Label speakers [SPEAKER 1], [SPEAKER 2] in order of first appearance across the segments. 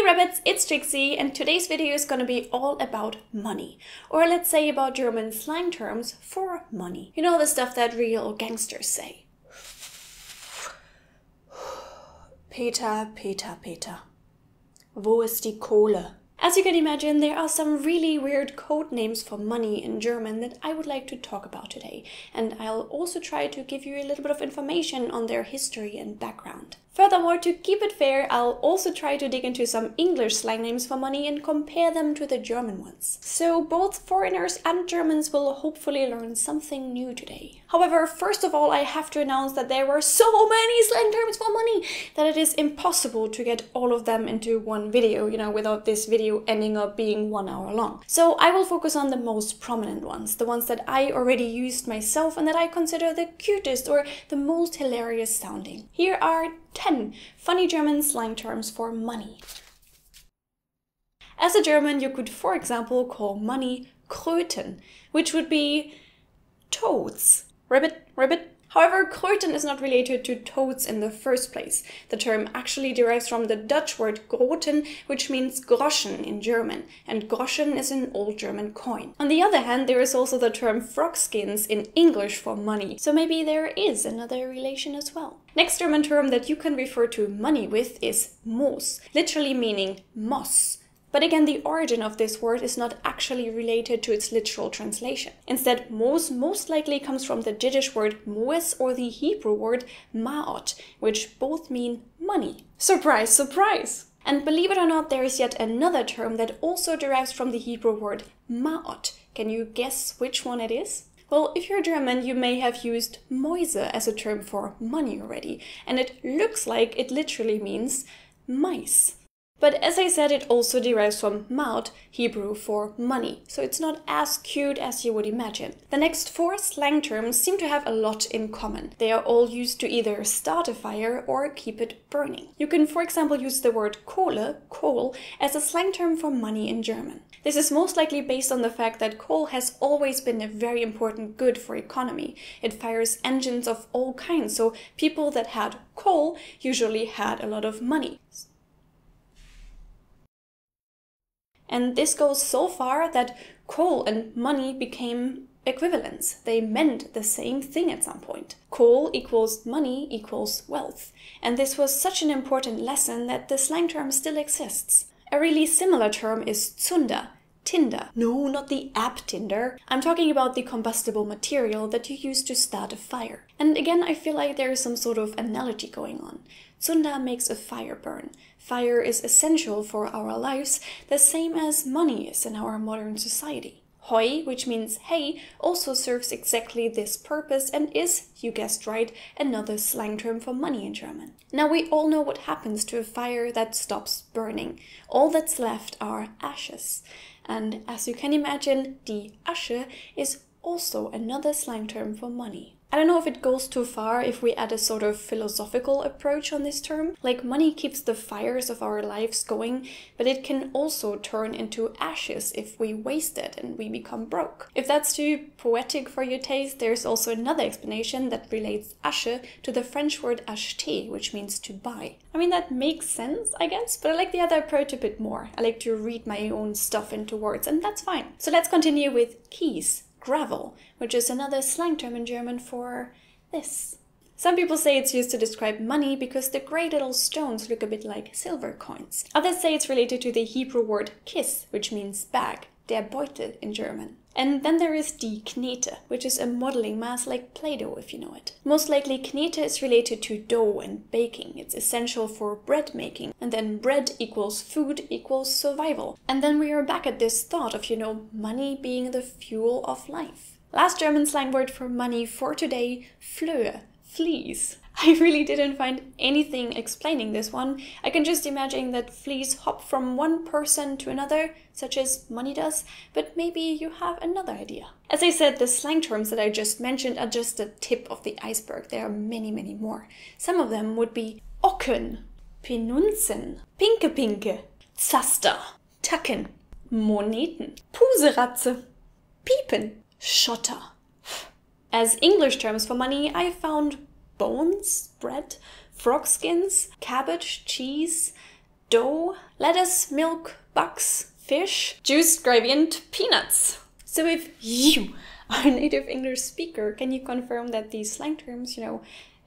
[SPEAKER 1] Rabbits, it's Trixie, and today's video is gonna be all about money. Or let's say about German slang terms for money. You know, the stuff that real gangsters say. Peter, Peter, Peter. Wo ist die Kohle? As you can imagine, there are some really weird code names for money in German that I would like to talk about today. And I'll also try to give you a little bit of information on their history and background. Furthermore, to keep it fair, I'll also try to dig into some English slang names for money and compare them to the German ones. So both foreigners and Germans will hopefully learn something new today. However, first of all, I have to announce that there were so many slang terms for money that it is impossible to get all of them into one video, without this video ending up being 1 hour long. So I will focus on the most prominent ones, the ones that I already used myself and that I consider the cutest or the most hilarious sounding. Here are 10 funny German slang terms for money. As a German, you could, for example, call money Kröten, which would be toads. Ribbit. However, Kröten is not related to toads in the first place. The term actually derives from the Dutch word groten, which means groschen in German, and groschen is an old German coin. On the other hand, there is also the term frogskins in English for money, so maybe there is another relation as well. Next German term that you can refer to money with is Moos, literally meaning moss. But again, the origin of this word is not actually related to its literal translation. Instead, Moos most likely comes from the Yiddish word Mäuse or the Hebrew word ma'ot, which both mean money. Surprise, surprise! And believe it or not, there is yet another term that also derives from the Hebrew word ma'ot. Can you guess which one it is? Well, if you're German, you may have used Mäuse as a term for money already, and it looks like it literally means mice. But as I said, it also derives from ma'ot, Hebrew for money, so it's not as cute as you would imagine. The next 4 slang terms seem to have a lot in common. They are all used to either start a fire or keep it burning. You can, for example, use the word Kohle, coal, as a slang term for money in German. This is most likely based on the fact that coal has always been a very important good for economy. It fires engines of all kinds, so people that had coal usually had a lot of money. And this goes so far that coal and money became equivalents. They meant the same thing at some point. Coal equals money equals wealth. And this was such an important lesson that the slang term still exists. A really similar term is Zunder, tinder. No, not the app Tinder. I'm talking about the combustible material that you use to start a fire. And again, I feel like there is some sort of analogy going on. Zunder makes a fire burn. Fire is essential for our lives, the same as money is in our modern society. Heu, which means hay, also serves exactly this purpose and is, you guessed right, another slang term for money in German. Now we all know what happens to a fire that stops burning. All that's left are ashes. And as you can imagine, die Asche is also another slang term for money. I don't know if it goes too far if we add a sort of philosophical approach on this term. Like, money keeps the fires of our lives going, but it can also turn into ashes if we waste it and we become broke. If that's too poetic for your taste, there's also another explanation that relates Asche to the French word acheter, which means to buy. I mean, that makes sense, I guess, but I like the other approach a bit more. I like to read my own stuff into words, and that's fine. So let's continue with Kies. Gravel, which is another slang term in German for this. Some people say it's used to describe money because the grey little stones look a bit like silver coins. Others say it's related to the Hebrew word kiss, which means bag, der Beutel in German. And then there is die Knete, which is a modeling mass like Play-Doh, if you know it. Most likely Knete is related to dough and baking. It's essential for bread making. And then bread equals food equals survival. And then we are back at this thought of, money being the fuel of life. Last German slang word for money for today, Flöhe, fleas. I really didn't find anything explaining this one. I can just imagine that fleas hop from one person to another, such as money does, but maybe you have another idea. As I said, the slang terms that I just mentioned are just the tip of the iceberg. There are many, many more. Some of them would be Ocken, Penunzen, Pinke, Zaster, Tacken, Moneten, Puseratze, Piepen, Schotter. As English terms for money, I found bones, bread, frogskins, cabbage, cheese, dough, lettuce, milk, bugs, fish, juiced gravy and peanuts. So if you are a native English speaker, can you confirm that these slang terms,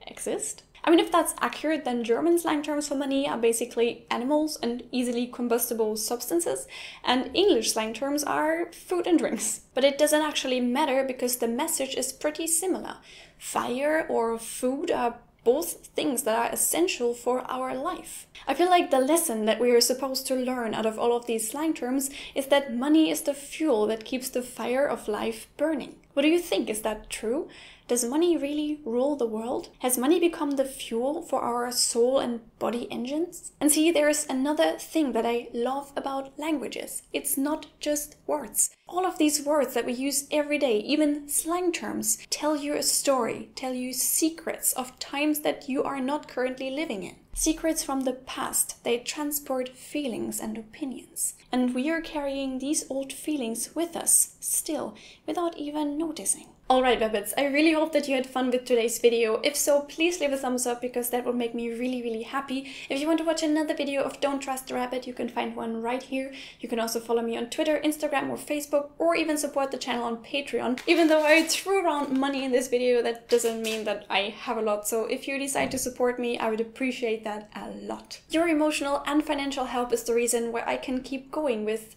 [SPEAKER 1] exist? I mean, if that's accurate, then German slang terms for money are basically animals and easily combustible substances, and English slang terms are food and drinks. But it doesn't actually matter because the message is pretty similar. Fire or food are both things that are essential for our life. I feel like the lesson that we are supposed to learn out of all of these slang terms is that money is the fuel that keeps the fire of life burning. What do you think? Is that true? Does money really rule the world? Has money become the fuel for our soul and body engines? And see, there is another thing that I love about languages. It's not just words. All of these words that we use every day, even slang terms, tell you a story, tell you secrets of times that you are not currently living in. Secrets from the past, they transport feelings and opinions. And we are carrying these old feelings with us still, without even noticing. Alright, Rabbits, I really hope that you had fun with today's video. If so, please leave a thumbs up because that would make me really happy. If you want to watch another video of Don't Trust the Rabbit, you can find one right here. You can also follow me on Twitter, Instagram or Facebook, or even support the channel on Patreon. Even though I threw around money in this video, that doesn't mean that I have a lot, so if you decide to support me, I would appreciate that a lot. Your emotional and financial help is the reason why I can keep going with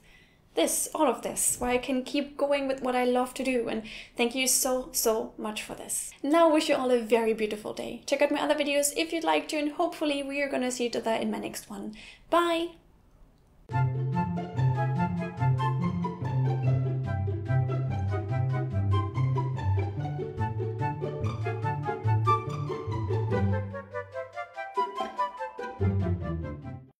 [SPEAKER 1] all of this, why I can keep going with what I love to do, and thank you so much for this. Now I wish you all a very beautiful day. Check out my other videos if you'd like to, and hopefully we are gonna see each other in my next one. Bye!